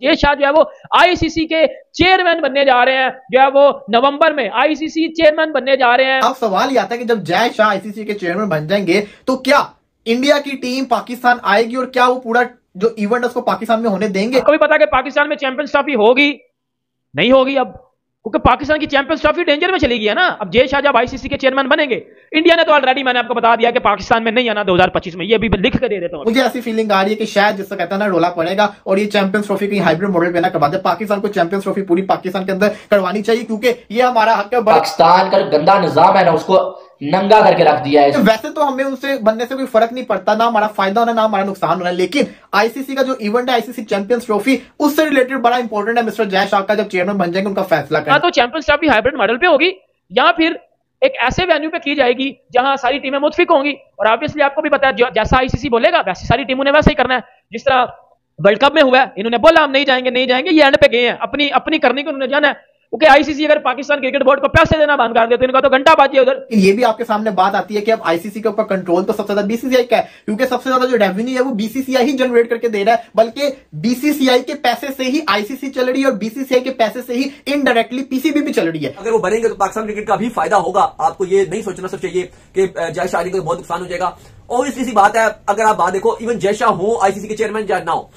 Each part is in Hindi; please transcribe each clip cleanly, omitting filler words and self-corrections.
जय शाह जो है वो आईसीसी के चेयरमैन बनने जा रहे हैं, जो है वो नवंबर में आईसीसी चेयरमैन बनने जा रहे हैं। अब सवाल ये आता है कि जब जय शाह आईसीसी के चेयरमैन बन जाएंगे तो क्या इंडिया की टीम पाकिस्तान आएगी और क्या वो पूरा जो इवेंट उसको पाकिस्तान में होने देंगे? आपको भी पता है कि पाकिस्तान में चैंपियंस ट्रॉफी होगी नहीं होगी अब, क्योंकि पाकिस्तान की चैंपियंस ट्रॉफी डेंजर में चली गई है ना। अब जय शाह जब आईसीसी के चेयरमैन बनेंगे, इंडिया ने तो ऑलरेडी मैंने आपको बता दिया कि पाकिस्तान में नहीं आना 2025 में, ये भी लिख के दे देता हूं। मुझे ऐसी फीलिंग आ रही है कि शायद जिससे कहता है ना रोला पड़ेगा और ये चैंपियंस ट्रॉफी की हाइब्रिड मॉडल पे ना करवा दे। पाकिस्तान को चैंपियंस ट्रॉफी पूरी पाकिस्तान के अंदर करवानी चाहिए क्योंकि ये हमारा हक है। पाकिस्तान का गंदा निजाम है ना, उसको नंगा करके रख दिया है। वैसे तो हमें उनसे बनने से कोई फर्क नहीं पड़ता, ना हमारा फायदा होना ना हमारा नुकसान होना, लेकिन आईसीसी का जो इवेंट है आईसीसी चैंपियंस ट्रॉफी उससे रिलेटेड बड़ा इंपॉर्टेंट है। मिस्टर जय शाह का जब चेयरमैन बन जाएंगे उनका फैसला करना। तो चैंपियंस ट्रॉफी हाइब्रिड मॉडल पे होगी या फिर एक ऐसे वेन्यू पे की जाएगी जहां सारी टीमें मुतफिक होंगी। और ऑब्वियसली आपको भी पता है जैसा आईसीसी बोलेगा वैसे सारी टीमों ने वैसे ही करना है। जिस तरह वर्ल्ड कप में हुआ है, इन्होंने बोला हम नहीं जाएंगे, ये एंड पे गए हैं, अपनी करने को उन्होंने जाना है। क्योंकि आईसीसी अगर पाकिस्तान क्रिकेट बोर्ड को पैसे देना बंद कर दे तो इनका तो घंटा बाजी है उधर। ये भी आपके सामने बात आती है कि अब आईसीसी के ऊपर कंट्रोल तो सबसे ज्यादा बीसीसीआई का है, क्योंकि सबसे ज्यादा जो रेवेन्यू है वो बीसीसीआई ही जनरेट करके दे रहा है, बल्कि बीसीसीआई के पैसे से ही आईसीसी चल रही है और बीसीसीआई के पैसे से ही इनडायरेक्टली पीसीबी भी चल रही है। अगर वो बनेंगे तो पाकिस्तान क्रिकेट का भी फायदा होगा। आपको ये नहीं सोचना सब चाहिए कि जय शाह को बहुत नुकसान हो जाएगा। और इसलिए सी बात है, अगर आप बात देखो, इवन जय शाह हो आईसीसी के चेयरमैन या ना हो,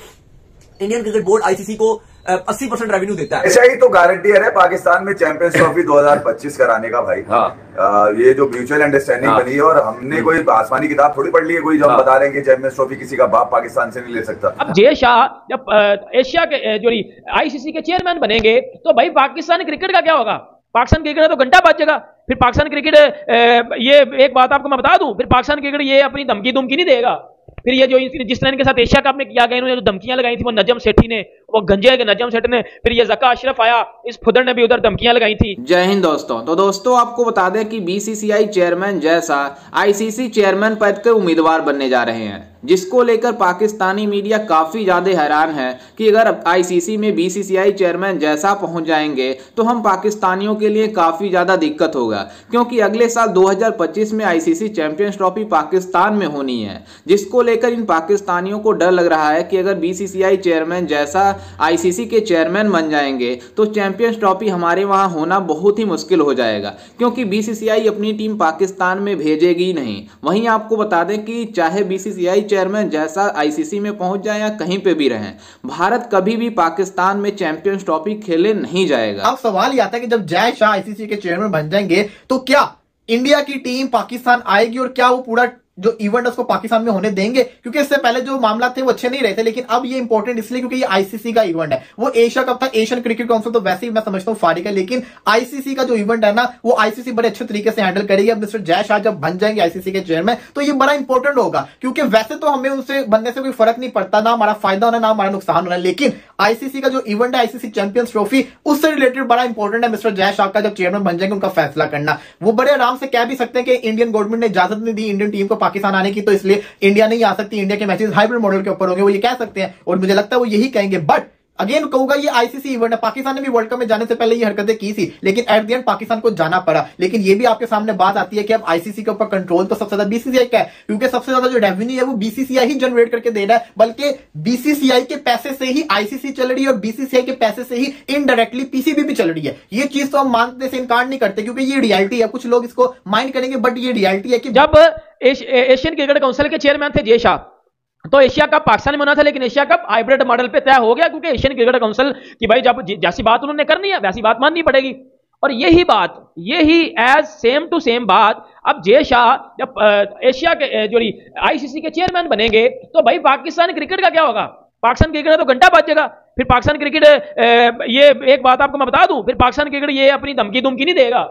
इंडियन क्रिकेट बोर्ड आईसीसी को 80% रेवेन्यू देता है। ऐसा ही तो गारंटियर है पाकिस्तान में चैंपियंस ट्रॉफी 2025 कराने का भाई। हाँ। ये जो म्यूचुअल अंडरस्टैंडिंग बनी है, और हमने कोई आसमानी किताब थोड़ी पढ़ ली है कोई जो बता रहे हैं कि चैंपियंस ट्रॉफी किसी का बाप पाकिस्तान से नहीं ले सकता। अब जय शाह जब एशिया के जो आईसीसी के चेयरमैन बनेंगे तो भाई पाकिस्तानी क्रिकेट का क्या होगा? पाकिस्तान क्रिकेट तो घंटा बजेगा। फिर पाकिस्तान क्रिकेट ये एक बात आपको मैं बता दूं, फिर पाकिस्तान क्रिकेट ये अपनी धमकी नहीं देगा। फिर ये जो जिस तरह के साथ एशिया कप में किया गया, इन्होंने जो धमकियां लगाई थी वो नजम सेठी ने, वो गंजे के नजम सेठ ने, फिर ये जका अशरफ आया, इस फुदर ने भी उधर धमकियां लगाई थी। जय हिंद दोस्तों। तो दोस्तों आपको बता दें कि BCCI chairman Jay Shah ICC chairman पद के उम्मीदवार बनने जा रहे हैं, जिसको लेकर पाकिस्तानी मीडिया काफी ज्यादा हैरान है कि अगर आईसीसी में बीसीसीआई चेयरमैन जय शाह पहुंच जाएंगे तो हम पाकिस्तानियों के लिए काफी ज्यादा दिक्कत होगा, क्योंकि अगले साल 2025 में आईसीसी चैंपियंस ट्रॉफी पाकिस्तान में होनी है, जिसको लेकर इन पाकिस्तानियों को डर लग रहा है कि अगर BCCI chairman Jay Shah ICC के चेयरमैन बन जाएंगे तो चैंपियंस ट्रॉफी हमारे वहां होना बहुत ही मुश्किल हो जाएगा, क्योंकि बीसीसीआई अपनी टीम पाकिस्तान में भेजेगी नहीं। वहीं आपको बता दें कि चाहे बीसीसीआई चेयरमैन जैसा आईसीसी में पहुंच जाए या कहीं पे भी रहें, भारत कभी भी पाकिस्तान में चैंपियंस ट्रॉफी खेले नहीं जाएगा। अब सवाल ये आता है कि जब जय शाह आईसीसी के चेयरमैन बन जाएंगे तो क्या इंडिया की टीम पाकिस्तान आएगी और क्या वो पूरा जो इवेंट उसको पाकिस्तान में होने देंगे? क्योंकि इससे पहले जो मामला थे वो अच्छे नहीं रहे थे, लेकिन अब ये इंपॉर्टेंट इसलिए क्योंकि ये आईसीसी का इवेंट है। वो एशिया कप था, एशियन क्रिकेट काउंसिल तो वैसे ही मैं समझता हूँ फारिग है, लेकिन आईसीसी का जो इवेंट है ना वो आईसीसी बड़े अच्छे तरीके से हैंडल करेगी। अब मिस्टर जय शाह जब बन जाएंगे आईसीसी के चेयरमैन तो ये बड़ा इंपॉर्टेंट होगा, क्योंकि वैसे तो हमें उनसे बनने से कोई फर्क नहीं पड़ता, ना हमारा फायदा होना ना हमारा नुकसान होना, लेकिन आईसीसी का जो इवेंट है आईसीसी चैंपियंस ट्रॉफी उससे रिलेटेड बड़ा इंपॉर्टेंट है। मिस्टर जय शाह का जब चेयरमैन बन जाएंगे उनका फैसला करना। वो बड़े आराम से कह भी सकते हैं कि इंडियन गवर्नमेंट ने इजाजत नहीं दी इंडियन टीम को पाकिस्तान आने की, तो इसलिए इंडिया नहीं आ सकती, इंडिया के मैचेस हाइब्रिड मॉडल के ऊपर होंगे, वो ये कह सकते हैं और मुझे लगता है वो यही कहेंगे। बट अगेन कहूंगा ये आईसीसी इवेंट है। पाकिस्तान ने भी वर्ल्ड कप में जाने से पहले ये हरकतें की थी, लेकिन एट द एंड पाकिस्तान को जाना पड़ा। लेकिन ये भी आपके सामने बात आती है कि अब आईसीसी के ऊपर कंट्रोल तो सबसे ज्यादा बीसीसीआई का है, क्योंकि सबसे ज्यादा जो रेवेन्यू है वो बीसीसीआई ही जनरेट करके दे रहा है, बल्कि बीसीसीआई के पैसे से ही आईसीसी चल रही है और बीसीसीआई के पैसे से ही इनडायरेक्टली पीसीबी भी चल रही है। ये चीज तो हम मानने से इनकार नहीं करते, क्योंकि ये रियलिटी है। कुछ लोग इसको माइंड करेंगे बट ये रियलिटी है कि जब एशियन क्रिकेट काउंसिल के चेयरमैन थे जय शाह, तो एशिया कप पाकिस्तान में होना था, लेकिन एशिया कप हाइब्रिड मॉडल पे तय हो गया, क्योंकि एशियन क्रिकेट काउंसिल की भाई जब जैसी बात उन्होंने करनी है वैसी बात माननी पड़ेगी। और यही एज सेम टू सेम बात अब जय शाह जब एशिया के जो आईसीसी के चेयरमैन बनेंगे तो भाई पाकिस्तान क्रिकेट का क्या होगा? पाकिस्तान क्रिकेट तो घंटा बजेगा। फिर पाकिस्तान क्रिकेट ये एक बात आपको मैं बता दूं, फिर पाकिस्तान क्रिकेट ये अपनी धमकी नहीं देगा।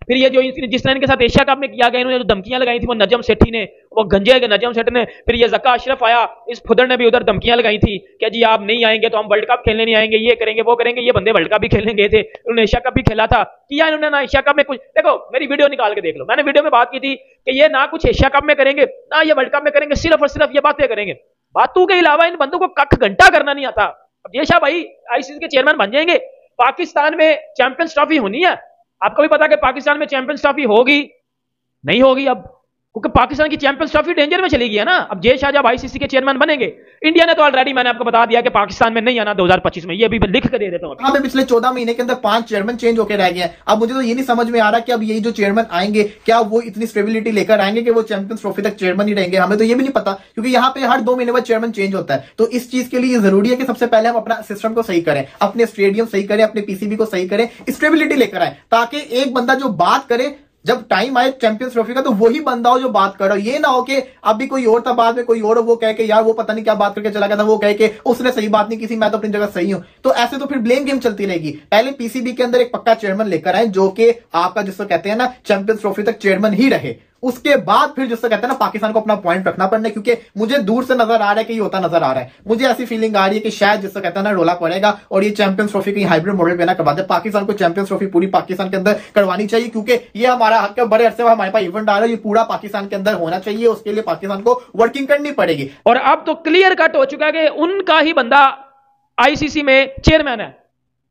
फिर ये जो जिस तरह के साथ एशिया कप में किया गया, इन्होंने जो धमकियां लगाई थी वो नजम सेठी ने, वो गंजे के नजम सेठ ने, फिर ये जका अशरफ आया, इस फुदर ने भी उधर धमकियां लगाई थी कि जी आप नहीं आएंगे तो हम वर्ल्ड कप खेलने नहीं आएंगे, ये करेंगे वो करेंगे। ये बंदे वर्ल्ड कप भी खेलने गए थे, उन्होंने एशिया कप भी खेला था, किया इन्होंने ना एशिया कप में कुछ। देखो मेरी वीडियो निकाल के देख लो, मैंने वीडियो में बात की थी कि ये ना कुछ एशिया कप में करेंगे ना ये वर्ल्ड कप में करेंगे, सिर्फ और सिर्फ ये बातें करेंगे। बातों के अलावा इन बंदों को कख घंटा करना नहीं आता। अब जय शाह भाई आईसीसी के चेयरमैन बन जाएंगे, पाकिस्तान में चैंपियंस ट्रॉफी होनी है। आपको भी पता है कि पाकिस्तान में चैंपियंस ट्रॉफी होगी नहीं होगी अब, क्योंकि पाकिस्तान की चैंपियंस ट्रॉफी डेंजर में चली गई है ना। अब जय शाह जब आईसीसी के चेयरमैन बनेंगे, इंडिया ने तो ऑलरेडी मैंने आपको बता दिया कि पाकिस्तान में नहीं आना 2025 में, ये भी लिख के दे देता हूं। हाँ, पिछले 14 महीने के अंदर 5 चेयरमैन चेंज होकर रह गए हैं। अब मुझे तो ये नहीं समझ में आ रहा कि अब यही जो चेयरमैन आएंगे क्या वो इतनी स्टेबिलिटी लेकर आएंगे कि वो चैंपियंस ट्रॉफी तक चेयरमैन ही रहेंगे। हमें तो ये भी नहीं पता, क्योंकि यहाँ पे हर 2 महीने बाद चेयरमैन चेंज होता है। तो इस चीज के लिए जरूरी है कि सबसे पहले हम अपना सिस्टम को सही करें, अपने स्टेडियम सही करें, अपने पीसीबी को सही करें, स्टेबिलिटी लेकर आए, ताकि एक बंदा जो बात करे जब टाइम आए चैंपियंस ट्रॉफी का तो वही बंदा हो जो बात कर रहा हो। ये ना हो कि अभी कोई और था, बाद में कोई और वो कहे कि यार वो पता नहीं क्या बात करके चला गया था, वो कहे कि उसने सही बात नहीं की थी, मैं तो अपनी जगह सही हूं। तो ऐसे तो फिर ब्लेम गेम चलती रहेगी। पहले पीसीबी के अंदर एक पक्का चेयरमैन लेकर आए जो कि आपका जिसको कहते हैं ना चैंपियंस ट्रॉफी तक चेयरमैन ही रहे। उसके बाद फिर जिससे कहते हैं ना पाकिस्तान को अपना पॉइंट रखना पड़ना है, क्योंकि मुझे दूर से नजर आ रहा है कि ये होता नजर आ रहा है। मुझे ऐसी फीलिंग आ रही है कि शायद जिससे कहते हैं ना रोला पड़ेगा और ये चैंपियंस ट्रॉफी की हाइब्रिड मॉडल पे ना करवा दे। पाकिस्तान को चैंपियंस ट्रॉफी पूरी पाकिस्तान के अंदर करवानी चाहिए, क्योंकि ये हमारा हक है। बड़े अरसे में हमारे पास इवेंट आ रहा है, ये पूरा पाकिस्तान के अंदर होना चाहिए। उसके लिए पाकिस्तान को वर्किंग करनी पड़ेगी। और अब तो क्लियर कट हो चुका है कि उनका ही बंदा आईसीसी में चेयरमैन है।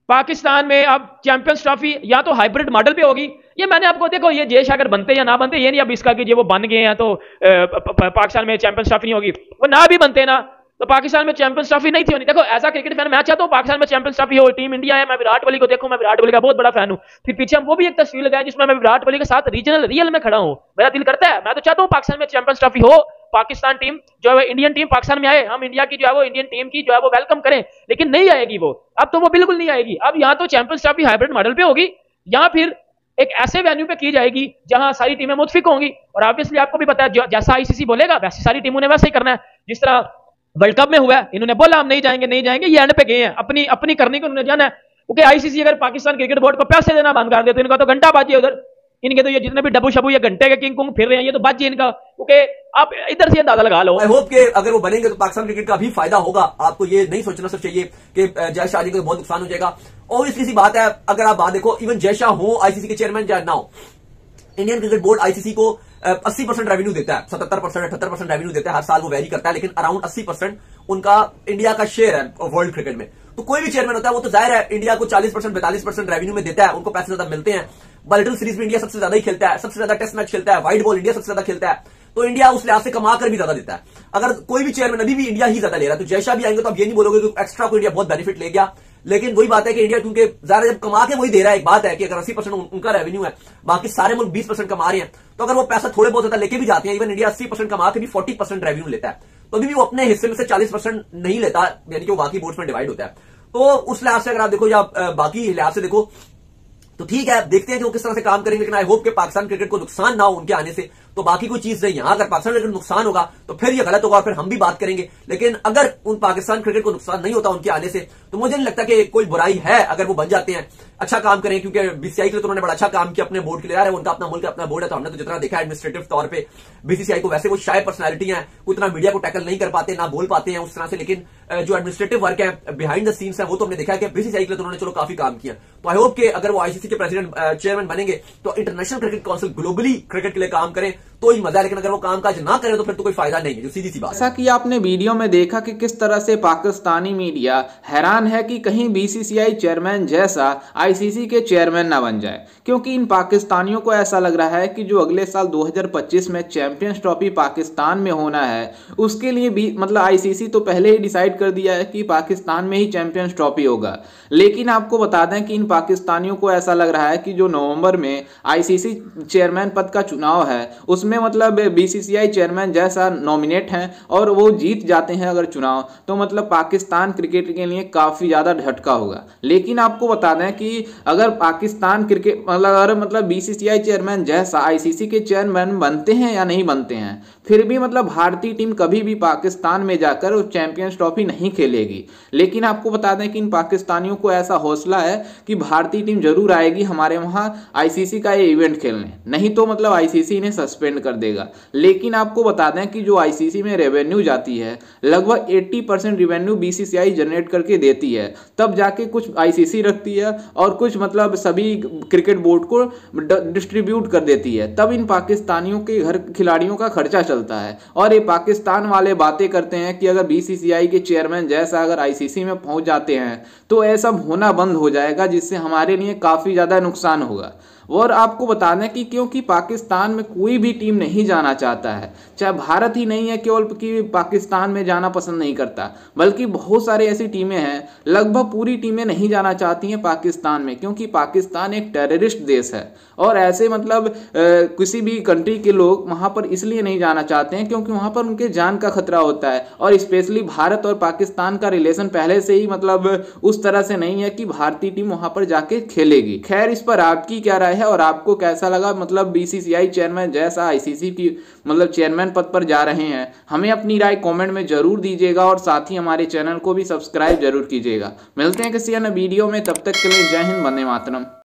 पाकिस्तान में अब चैंपियंस ट्रॉफी या तो हाइब्रिड मॉडल पे होगी, ये मैंने आपको देखो ये जय शाह अगर बनते या ना बनते, ये नहीं अब इसका कि वो बन गए हैं तो पाकिस्तान में चैंपियंस ट्रॉफी नहीं होगी। वो ना भी बनते ना तो पाकिस्तान में चैंपियंस ट्रॉफी नहीं थी होनी। देखो एज अ क्रिकेट फैन मैं चाहता हूँ पाकिस्तान में चैंपियंस ट्रॉफी हो, टीम इंडिया है, मैं विराट कोहली को देखूं, मैं विराट कोहली का बहुत बड़ा फैन हूं। फिर पीछे हम वो भी एक तस्वीर लगाया जिसमें मैं विराट कोहली के साथ रीजनल रियल में खड़ा हूं। मेरा दिल करता है, मैं तो चाहता हूँ पाकिस्तान में चैंपियंस ट्रॉफी हो, पाकिस्तान टीम जो है इंडियन टीम पाकिस्तान में आए, हम इंडिया की जो है वो इंडियन टीम की जो है वो वेलकम करें। लेकिन नहीं आएगी वो, अब तो वो बिल्कुल नहीं आएगी। अब यहाँ तो चैंपियंस ट्रॉफी हाइब्रिड मॉडल पे होगी, या फिर एक ऐसे वेन्यू पे की जाएगी जहां सारी टीमें मुतफिक होंगी। और ऑब्वियसली आपको भी पता है जैसा आईसीसी बोलेगा वैसे सारी टीमों ने वैसे ही करना है। जिस तरह वर्ल्ड कप में हुआ है, इन्होंने बोला हम नहीं जाएंगे नहीं जाएंगे, ये एंड पे गए हैं, अपनी अपनी करने को उन्होंने जाना है। क्योंकि आईसीसी अगर पाकिस्तान क्रिकेट बोर्ड को पैसे देना बंद कर दे तो इनका तो घंटा बाजी है उधर। इनके तो ये जितने भी डब्बू शबू या घंटे के किंग कुंग फिर रहे हैं, ये तो बाजी इनका। क्योंकि आप इधर से अंदाजा लगा लो। आई होप कि अगर वो बनेंगे तो पाकिस्तान क्रिकेट का भी फायदा होगा। आपको ये नहीं सोचना सिर्फ चाहिए कि जय शाह को बहुत नुकसान हो जाएगा। ऑब्वियसली सी बात है, अगर आप बात देखो इवन जय शाह हो आईसीसी के चेयरमैन या ना हो, इंडियन क्रिकेट बोर्ड आईसीसी को 80% रेवेन्यू देता है, 77% 78% रेवेन्यू देता है, हर साल वो वेरी करता है, लेकिन अराउंड 80% उनका इंडिया का शेयर है वर्ल्ड क्रिकेट में। तो कोई भी चेयरमैन होता है वो तो जाहिर है इंडिया को 40% 42% रेवेन्यू में देता है, उनको पैसे ज्यादा मिलते हैं। बायोलिटल सीरीज में इंडिया सबसे ज्यादा ही खेलता है, सबसे ज्यादा टेस्ट मैच खेलता है, व्हाइट बॉल इंडिया सबसे ज्यादा खेलता है, तो इंडिया उस लिहाज से कमा कर भी ज्यादा देता है। अगर कोई भी चेयरमैन अभी भी इंडिया ही ज्यादा ले रहा है तो जय शाह भी आएंगे तो आप ये नहीं बोलोगे कि एक्स्ट्रा को इंडिया बहुत बेनिफिट ले गया। लेकिन वही बात है कि इंडिया क्योंकि ज्यादा जब कमा के वही दे रहा है, एक बात है कि अगर 80% उनका रेवेन्यू है, बाकी सारे मुल्क 20% कमा रहे हैं, तो अगर वो पैसा थोड़े बहुत ज्यादा लेके भी जाते हैं, इवन इंडिया 80% कमा के भी 40% रेवेन्यू लेता है, तो अभी भी वो अपने हिस्से में से 40% नहीं लेता, यानी कि वो बाकी बोर्ड्स में डिवाइड होता है। तो उस लिहाज से अगर आप देखो या बाकी लिहाज से देखो तो ठीक है, देखते हैं कि वो किस तरह से काम करेंगे। लेकिन आई होप कि पाकिस्तान क्रिकेट को नुकसान ना हो उनके आने से, तो बाकी कोई चीज नहीं है। अगर पाकिस्तान क्रिकेट को नुकसान होगा तो फिर ये गलत होगा और फिर हम भी बात करेंगे। लेकिन अगर उन पाकिस्तान क्रिकेट को नुकसान नहीं होता उनके आने से, तो मुझे नहीं लगता कि कोई बुराई है अगर वो बन जाते हैं, अच्छा काम करें। क्योंकि बीसीसीआई के लिए तो उन्होंने बड़ा अच्छा काम किया अपने बोर्ड के लिए, यार उनका अपना मुल्क अपना बोर्ड है, तो हमने तो जितना देखा एडमिनिस्ट्रेटिव तौर पे बीसीसीआई को, वैसे वो शायद पर्सनैलिटी है, उतना मीडिया को टैकल नहीं कर पाते, ना बोल पाते हैं उस तरह से, लेकिन जो एडमिनिस्ट्रेटिव वर्क है बिहाइंड द सीन्स है वो तो हमने देखा है कि बीसीसीआई के लिए तो उन्होंने चलो काफी काम किया। तो आई होप कि अगर वो आईसीसी के प्रेसिडेंट चेयरमैन बनेंगे तो international cricket council globally cricket के लिए काम करें तो ही मजा है। लेकिन अगर वो कामकाज ना करें तो फिर तो कोई फायदा नहीं है, जो सीधी सी बात है। जैसा कि आपने वीडियो में देखा कि किस तरह से पाकिस्तानी मीडिया हैरान है कि कहीं बीसीसीआई चेयरमैन जैसा आईसीसी के चेयरमैन ना बन जाए, क्योंकि इन पाकिस्तानियों को ऐसा लग रहा है कि जो अगले साल 2025 में चैंपियंस ट्रॉफी पाकिस्तान में होना है उसके लिए भी मतलब आईसीसी तो पहले ही डिसाइड कर दिया है कि पाकिस्तान में ही चैंपियंस ट्रॉफी होगा। लेकिन आपको बता दें कि इन पाकिस्तानियों को ऐसा लग रहा है कि जो नवंबर में आईसीसी चेयरमैन पद का चुनाव है उसमें मतलब बीसीसीआई चेयरमैन जैसा नॉमिनेट हैं और वो जीत जाते हैं अगर चुनाव, तो मतलब पाकिस्तान क्रिकेट के लिए काफ़ी ज़्यादा झटका होगा। लेकिन आपको बता दें कि अगर पाकिस्तान क्रिकेट मतलब बीसीसीआई चेयरमैन जैसा आईसीसी के चेयरमैन बनते हैं या नहीं बनते हैं, फिर भी मतलब भारतीय टीम कभी भी पाकिस्तान में जाकर चैंपियंस ट्रॉफी नहीं खेलेगी। लेकिन आपको बता दें कि इन पाकिस्तानियों को ऐसा हौसला है कि भारतीय टीम जरूर आएगी हमारे वहाँ आईसीसी का ये इवेंट खेलने, नहीं तो मतलब आईसीसी इन्हें सस्पेंड कर देगा। लेकिन आपको बता दें कि जो आईसीसी में रेवेन्यू जाती है लगभग 80% रेवेन्यू बीसीसीआई जनरेट करके देती है, तब जाके कुछ आईसीसी रखती है और कुछ मतलब सभी क्रिकेट बोर्ड को डिस्ट्रीब्यूट कर देती है, तब इन पाकिस्तानियों के घर खिलाड़ियों का खर्चा चलता है। और ये पाकिस्तान वाले बातें करते हैं कि अगर बीसीसीआई के चेयरमैन जैसा अगर आईसीसी में पहुंच जाते हैं तो ऐसा होना बंद हो जाएगा, जिससे हमारे लिए काफ़ी ज़्यादा नुकसान होगा। और आपको बता दें कि क्योंकि पाकिस्तान में कोई भी टीम नहीं जाना चाहता है, चाहे भारत ही नहीं है केवल कि पाकिस्तान में जाना पसंद नहीं करता, बल्कि बहुत सारी ऐसी टीमें हैं, लगभग पूरी टीमें नहीं जाना चाहती हैं पाकिस्तान में, क्योंकि पाकिस्तान एक टेररिस्ट देश है। और ऐसे मतलब किसी भी कंट्री के लोग वहाँ पर इसलिए नहीं जाना चाहते हैं क्योंकि वहाँ पर उनके जान का खतरा होता है। और स्पेशली भारत और पाकिस्तान का रिलेशन पहले से ही मतलब उस तरह से नहीं है कि भारतीय टीम वहाँ पर जाके खेलेगी। खैर, इस पर आपकी क्या राय है और आपको कैसा लगा? मतलब बीसीसीआई चेयरमैन जैसा आईसीसी की मतलब चेयरमैन पद पर जा रहे हैं, हमें अपनी राय कमेंट में जरूर दीजिएगा और साथ ही हमारे चैनल को भी सब्सक्राइब जरूर कीजिएगा। मिलते हैं किसी अन्य वीडियो में, तब तक के लिए जय हिंद, वंदे मातरम।